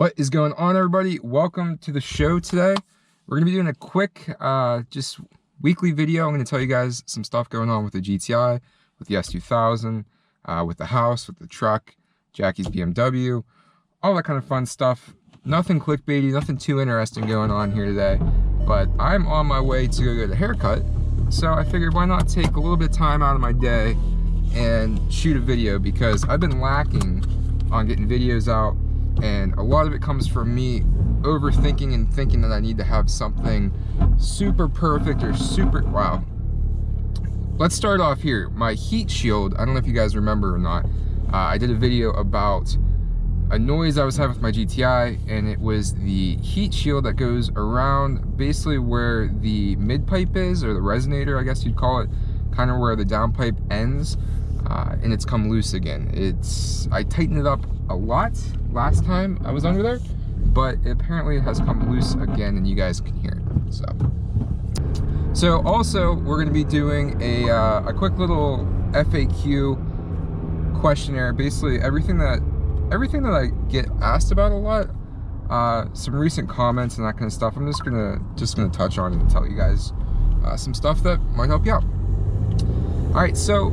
What is going on, everybody? Welcome to the show today. We're going to be doing a quick, just weekly video. I'm going to tell you guys some stuff going on with the GTI, with the S2000, with the house, with the truck, Jackie's BMW, all that kind of fun stuff. Nothing clickbaity, nothing too interesting going on here today, but I'm on my way to go get a haircut, so I figured why not take a little bit of time out of my day and shoot a video, because I've been lacking on getting videos out. And a lot of it comes from me overthinking and thinking that I need to have something super perfect or super, wow. Let's start off here. My heat shield, I don't know if you guys remember or not. I did a video about a noise I was having with my GTI, and it was the heat shield that goes around basically where the mid pipe is, or the resonator, I guess you'd call it, kind of where the downpipe ends. And it's come loose again. I tightened it up a lot last time I was under there, but apparently it has come loose again, and you guys can hear it. So also we're going to be doing a quick little FAQ questionnaire. Basically everything that I get asked about a lot, some recent comments and that kind of stuff. I'm just gonna touch on and tell you guys some stuff that might help you out. All right, so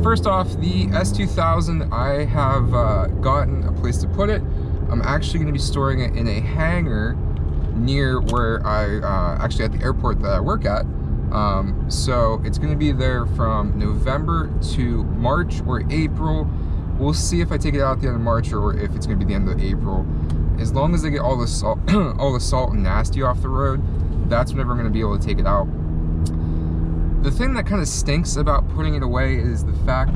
first off, the S2000, I have gotten a place to put it. I'm actually going to be storing it in a hangar near where actually at the airport that I work at. So it's going to be there from November to March or April. We'll see if I take it out at the end of March or if it's going to be the end of April. As long as I get all the salt, all the salt and nasty off the road, that's whenever I'm going to be able to take it out. The thing that kind of stinks about putting it away is the fact,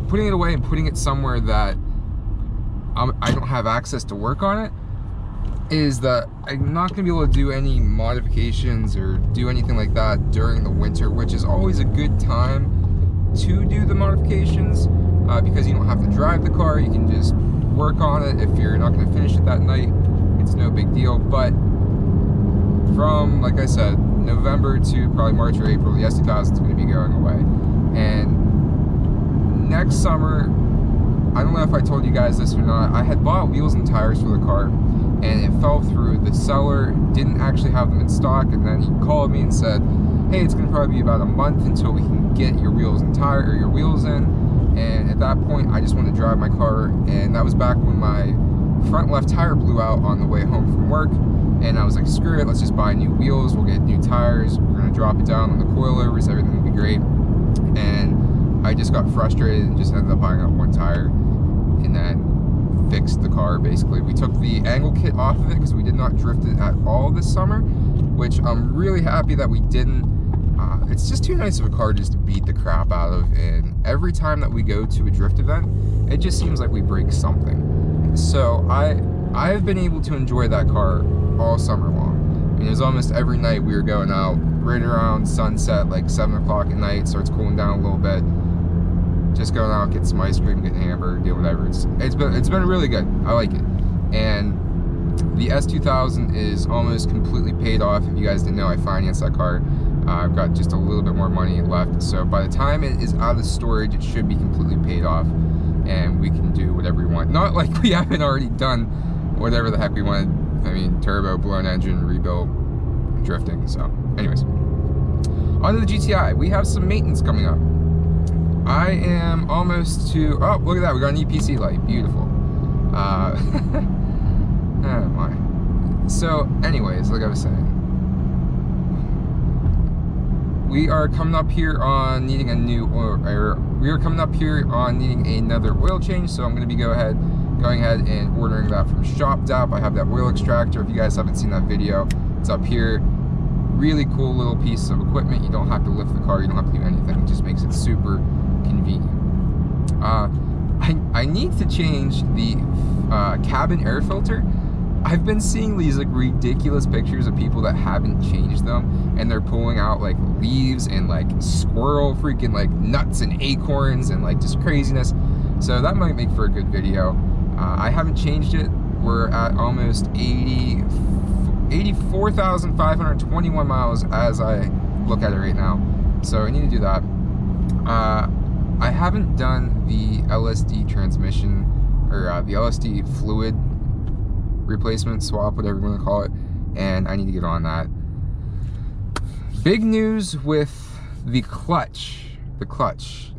putting it away and putting it somewhere that I don't have access to work on it, is that I'm not going to be able to do any modifications or do anything like that during the winter, which is always a good time to do the modifications, because you don't have to drive the car. You can just work on it. If you're not going to finish it that night, it's no big deal. But from, like I said, November to probably March or April, the S2000 is going to be going away. And next summer, I don't know if I told you guys this or not, I had bought wheels and tires for the car, and it fell through. The seller didn't actually have them in stock, and then he called me and said, hey, it's going to probably be about a month until we can get your wheels and tire, or your wheels in. And at that point, I just wanted to drive my car, and that was back when my front left tire blew out on the way home from work. And I was like, screw it, let's just buy new wheels, we'll get new tires, we're gonna drop it down on the coilovers, everything will be great. And I just got frustrated and just ended up buying up one tire, and then fixed the car basically. We took the angle kit off of it because we did not drift it at all this summer, which I'm really happy that we didn't. It's just too nice of a car just to beat the crap out of, and every time that we go to a drift event, it just seems like we break something. So I've been able to enjoy that car all summer long. I mean, it was almost every night we were going out right around sunset, like 7 o'clock at night, starts cooling down a little bit, just going out, get some ice cream, get a hamburger, get whatever. It's been really good. I like it. And the S2000 is almost completely paid off. If you guys didn't know, I financed that car. I've got just a little bit more money left, so by the time it is out of storage, it should be completely paid off, and we can do whatever we want. Not like we haven't already done whatever the heck we wanted. I mean, turbo, blown engine, rebuilt, drifting. So anyways, on to the GTI. We have some maintenance coming up. I am almost to, oh, look at that, we got an EPC light. Beautiful. Oh my. So anyways, like I was saying, we are coming up here on needing a new oil, we are coming up here on needing another oil change, so I'm going to be going ahead and ordering that from ShopDAP. I have that oil extractor. If you guys haven't seen that video, it's up here. Really cool little piece of equipment. You don't have to lift the car, you don't have to do anything. It just makes it super convenient. I need to change the cabin air filter. I've been seeing these like ridiculous pictures of people that haven't changed them, and they're pulling out like leaves and like squirrel freaking like nuts and acorns and like just craziness. So that might make for a good video. I haven't changed it. We're at almost 84,521 miles as I look at it right now. So I need to do that. I haven't done the LSD transmission, or the LSD fluid replacement, swap, whatever you want to call it, and I need to get on that. Big news with the clutch.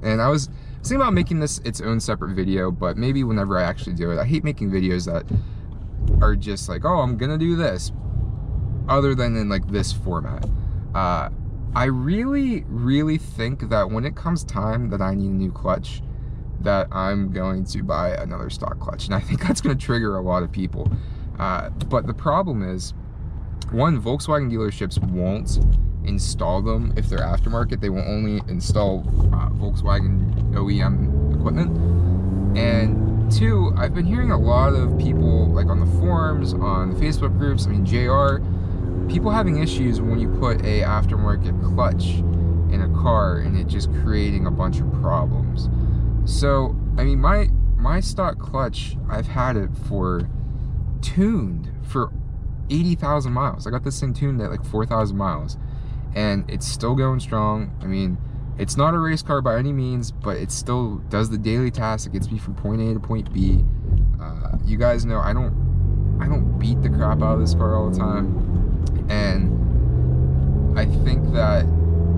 And I was thinking about making this its own separate video, but maybe whenever I actually do it. I hate making videos that are just like, oh, I'm gonna do this, other than in like this format. I really think that when it comes time that I need a new clutch, that I'm going to buy another stock clutch, and I think that's going to trigger a lot of people. But the problem is, one, Volkswagen dealerships won't install them if they're aftermarket. They will only install Volkswagen OEM equipment. And two, I've been hearing a lot of people, like on the forums, on the Facebook groups, I mean JR, people having issues when you put a aftermarket clutch in a car and it just creating a bunch of problems. So, I mean, my stock clutch, I've had it tuned for 80,000 miles. I got this thing tuned at like 4,000 miles, and it's still going strong. I mean, it's not a race car by any means, but it still does the daily task. It gets me from point A to point B. You guys know I don't beat the crap out of this car all the time, and I think that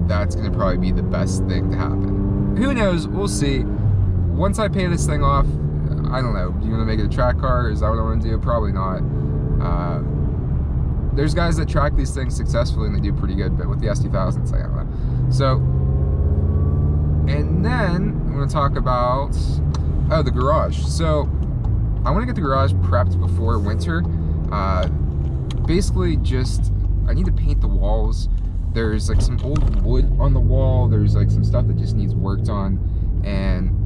that's gonna probably be the best thing to happen. Who knows? We'll see. Once I pay this thing off, I don't know. Do you want to make it a track car? Is that what I want to do? Probably not. There's guys that track these things successfully and they do pretty good, but with the S2000, I don't know. So, and then I'm going to talk about, the garage. So, I want to get the garage prepped before winter. Basically, just, I need to paint the walls. There's like some old wood on the wall. There's like some stuff that just needs worked on. And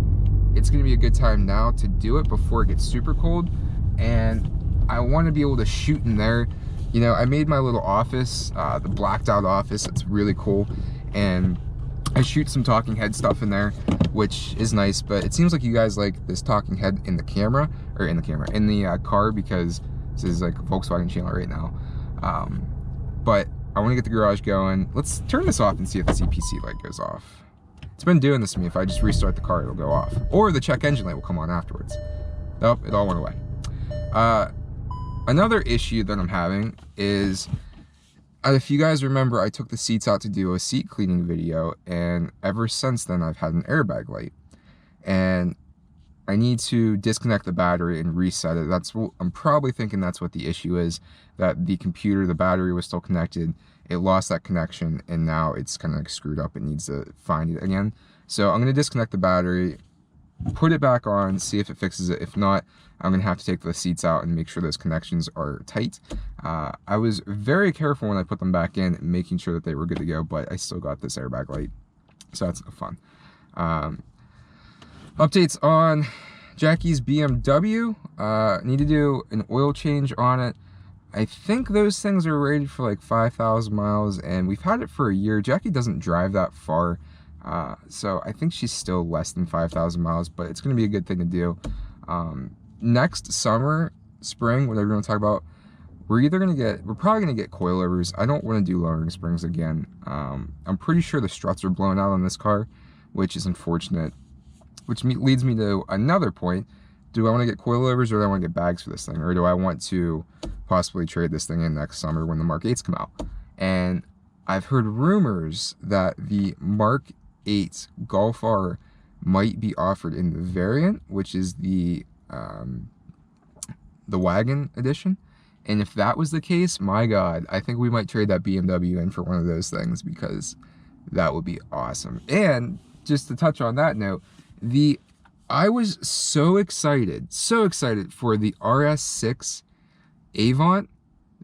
it's going to be a good time now to do it before it gets super cold. And I want to be able to shoot in there. You know, I made my little office, the blacked out office. It's really cool. And I shoot some talking head stuff in there, which is nice. But it seems like you guys like this talking head in the camera, or in the car, because this is like a Volkswagen channel right now. But I want to get the garage going. Let's turn this off and see if the CPC light goes off. It's been doing this to me. If I just restart the car, it'll go off. Or the check engine light will come on afterwards. Nope, it all went away. Another issue that I'm having is, if you guys remember, I took the seats out to do a seat cleaning video, and ever since then I've had an airbag light. And I need to disconnect the battery and reset it. That's what I'm probably thinking. That's what the issue is, that the computer, the battery was still connected. It lost that connection, and now it's kind of like screwed up. It needs to find it again. So I'm going to disconnect the battery, put it back on, see if it fixes it. If not, I'm going to have to take the seats out and make sure those connections are tight. I was very careful when I put them back in, making sure that they were good to go, but I still got this airbag light, so that's no fun. Updates on Jackie's BMW. Need to do an oil change on it. I think those things are rated for like 5,000 miles, and we've had it for a year. Jackie doesn't drive that far, so I think she's still less than 5,000 miles, but it's going to be a good thing to do. Next summer, spring, whatever you want to talk about, we're probably going to get coilovers. I don't want to do lowering springs again. I'm pretty sure the struts are blown out on this car, which is unfortunate, which leads me to another point. Do I want to get coilovers, or do I want to get bags for this thing? Or do I want to possibly trade this thing in next summer when the Mark 8s come out? And I've heard rumors that the Mark 8 Golf R might be offered in the variant, which is the wagon edition. And if that was the case, my God, I think we might trade that BMW in for one of those things, because that would be awesome. And just to touch on that note, I was so excited for the RS6 Avant,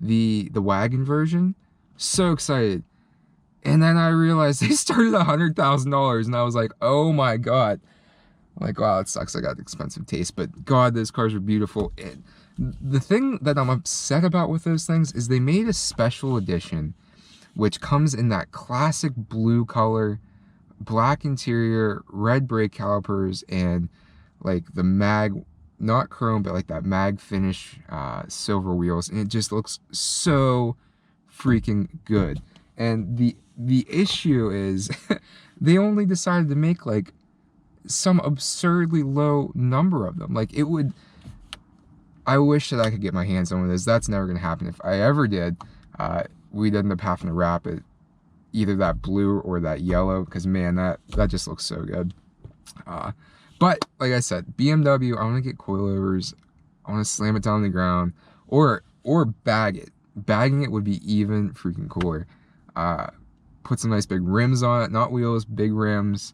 the wagon version. So excited. And then I realized they started at $100,000, and I was like, oh my God. I'm like, wow, it sucks I got expensive taste, but God, those cars are beautiful. And the thing that I'm upset about with those things is they made a special edition, which comes in that classic blue color, black interior, red brake calipers, and like the mag, not chrome, but like that mag finish, silver wheels, and it just looks so freaking good. And the issue is they only decided to make like some absurdly low number of them. Like, it would, I wish that I could get my hands on one of those. That's never going to happen. If I ever did, we'd end up having to wrap it either that blue or that yellow, because man, that just looks so good. But like I said, BMW, I want to get coilovers. I want to slam it down on the ground, or bag it. Bagging it would be even freaking cooler. Put some nice big rims on it, not wheels, big rims,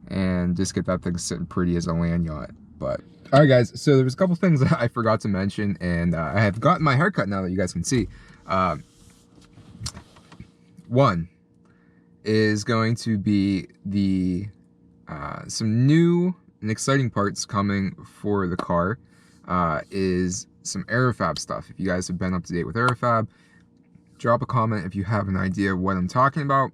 and just get that thing sitting pretty as a land yacht. But all right, guys, so there was a couple things that I forgot to mention, and I have gotten my haircut now that you guys can see. One is going to be the some new and exciting parts coming for the car. Is some Aerofab stuff. If you guys have been up to date with Aerofab, drop a comment if you have an idea of what I'm talking about.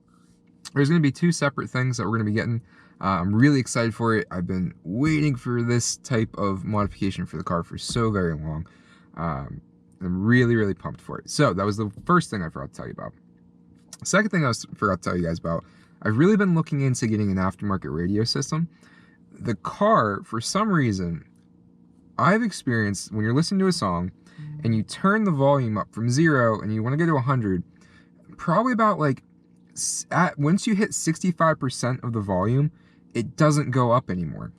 There's going to be 2 separate things that we're going to be getting. I'm really excited for it. I've been waiting for this type of modification for the car for so very long. I'm really pumped for it. So that was the first thing I forgot to tell you about. Second thing I forgot to tell you guys about, I've really been looking into getting an aftermarket radio system. The car, for some reason, I've experienced when you're listening to a song and you turn the volume up from 0 and you want to go to 100, probably about like once you hit 65% of the volume, it doesn't go up anymore.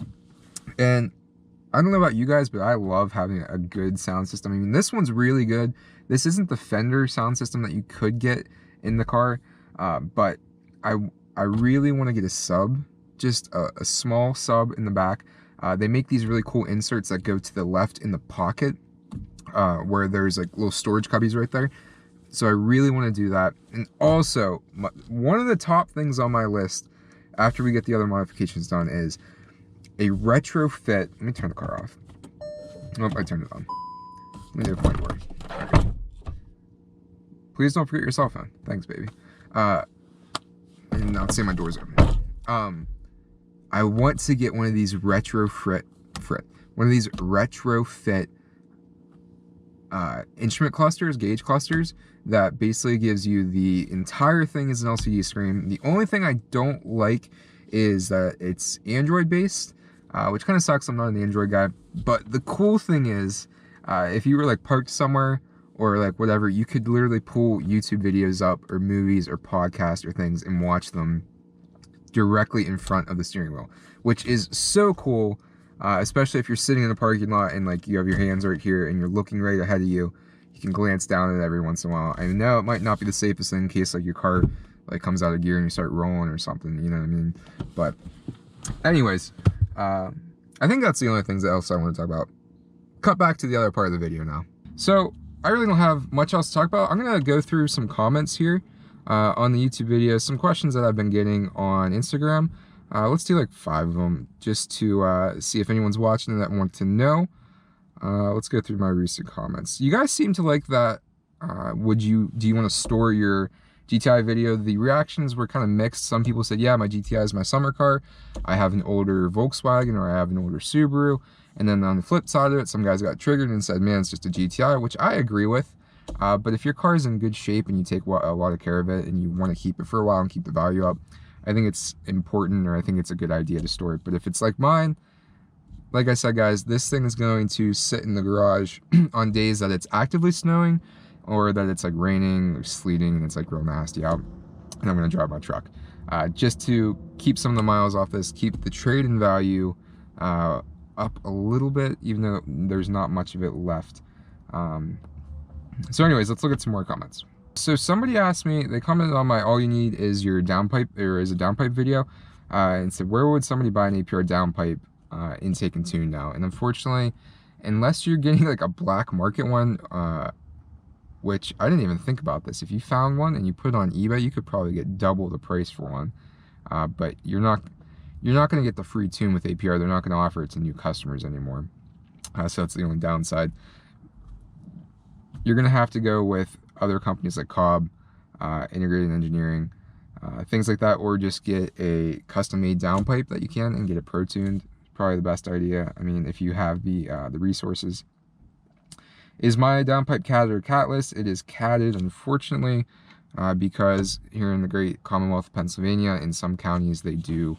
And I don't know about you guys, but I love having a good sound system. I mean, this one's really good. This isn't the Fender sound system that you could get in the car, but I really want to get a sub, just a small sub in the back. They make these really cool inserts that go to the left in the pocket, where there's like little storage cubbies right there. So I really want to do that. And also, one of the top things on my list after we get the other modifications done is a retrofit. Let me turn the car off. Nope, I turned it on. Let me do a point word. Right. Please don't forget your cell phone. Thanks, baby. And I'll say my door's open. I want to get one of these retrofit instrument clusters, gauge clusters, that basically gives you the entire thing as an LCD screen. The only thing I don't like is that it's Android based, which kind of sucks. I'm not an Android guy. But the cool thing is, if you were like parked somewhere or like whatever, you could literally pull YouTube videos up or movies or podcasts or things and watch them directly in front of the steering wheel, which is so cool, especially if you're sitting in a parking lot and like you have your hands right here and you're looking right ahead of you. You can glance down at it every once in a while. I know it might not be the safest thing in case like your car like comes out of gear and you start rolling or something, you know what I mean? But anyways, I think that's the only things else I want to talk about. Cut back to the other part of the video now. So I really don't have much else to talk about. I'm gonna go through some comments here on the YouTube video, some questions that I've been getting on Instagram. Let's do like 5 of them just to see if anyone's watching that want to know. Let's go through my recent comments. You guys seem to like that. Do you want to store your GTI video? The reactions were kind of mixed. Some people said, yeah, my GTI is my summer car. I have an older Volkswagen or I have an older Subaru. And then on the flip side of it, some guys got triggered and said, man, it's just a GTI, which I agree with. But if your car is in good shape and you take a lot of care of it and you want to keep it for a while and keep the value up, I think it's important, or I think it's a good idea to store it. But if it's like mine, like I said, guys, this thing is going to sit in the garage on days that it's actively snowing or that it's like raining or sleeting and it's like real nasty out, and I'm going to drive my truck. Just to keep some of the miles off this, keep the trade-in value up a little bit, even though there's not much of it left. So anyways, let's look at some more comments. So somebody asked me, they commented on my all you need is your downpipe, or is a downpipe video, and said, where would somebody buy an Apr downpipe intake and tune now? And unfortunately, unless you're getting like a black market one, which I didn't even think about this, if you found one and you put it on eBay, you could probably get double the price for one. But you're not going to get the free tune with Apr. They're not going to offer it to new customers anymore. So that's the only downside. You're going to have to go with other companies like Cobb, Integrated Engineering, things like that, or just get a custom-made downpipe that you can and get it pro-tuned. Probably the best idea. I mean, if you have the resources. Is my downpipe catted or catless? It is catted, unfortunately, because here in the great Commonwealth of Pennsylvania, in some counties they do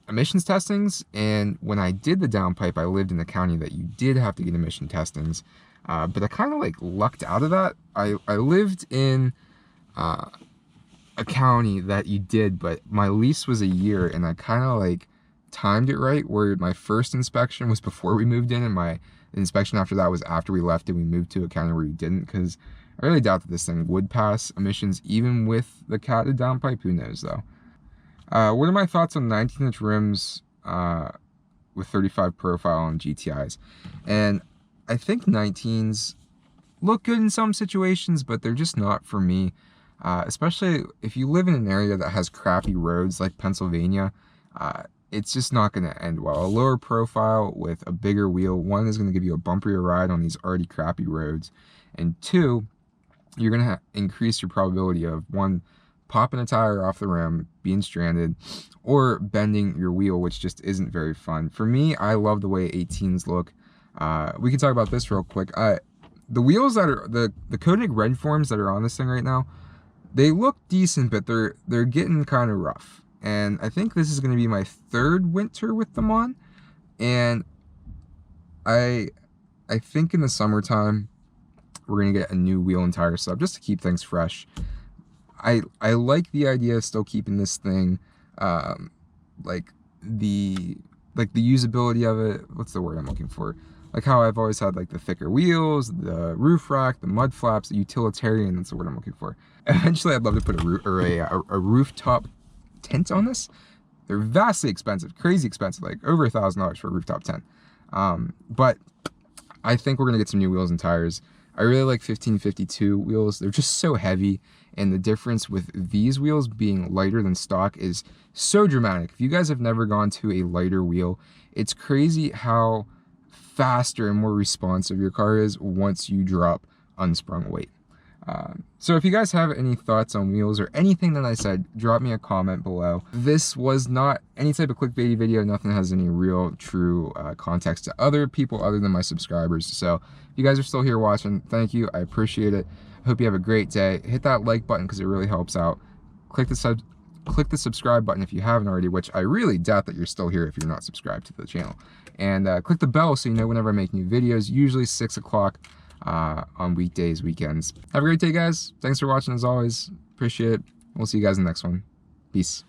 emissions testings, and when I did the downpipe, I lived in the county that you did have to get emission testings, but I kind of like lucked out of that. I lived in a county that you did, but my lease was a year, and I kind of like timed it right, where my first inspection was before we moved in, and my inspection after that was after we left and we moved to a county where you didn't, because I really doubt that this thing would pass emissions even with the catted downpipe. Who knows though. What are my thoughts on 19-inch rims with 35 profile on GTIs? And I think 19s look good in some situations, but they're just not for me. Especially if you live in an area that has crappy roads like Pennsylvania, it's just not going to end well. A lower profile with a bigger wheel, one, is going to give you a bumpier ride on these already crappy roads, and two, you're going to increase your probability of, one, popping a tire off the rim, being stranded, or bending your wheel, which just isn't very fun. For me, I love the way 18s look. We can talk about this real quick. The wheels that are, the Koenig red forms that are on this thing right now, they look decent, but they're getting kind of rough. And I think this is going to be my third winter with them on. And I think in the summertime, we're going to get a new wheel and tire sub just to keep things fresh. I like the idea of still keeping this thing, like the usability of it. What's the word I'm looking for? Like how I've always had like the thicker wheels, the roof rack, the mud flaps, the utilitarian. That's the word I'm looking for. Eventually, I'd love to put a rooftop tent on this. They're vastly expensive, crazy expensive, like over $1,000 for a rooftop tent. But I think we're gonna get some new wheels and tires. I really like 1552 wheels. They're just so heavy, and the difference with these wheels being lighter than stock is so dramatic. If you guys have never gone to a lighter wheel, it's crazy how faster and more responsive your car is once you drop unsprung weight. So if you guys have any thoughts on wheels or anything that I said, drop me a comment below. This was not any type of clickbaity video. Nothing has any real, true context to other people other than my subscribers. So if you guys are still here watching, thank you. I appreciate it. I hope you have a great day. Hit that like button because it really helps out. Click the subscribe button if you haven't already, which I really doubt that you're still here if you're not subscribed to the channel. And click the bell so you know whenever I make new videos, usually 6 o'clock. On weekdays, weekends. Have a great day, guys. Thanks for watching as always. Appreciate it. We'll see you guys in the next one. Peace.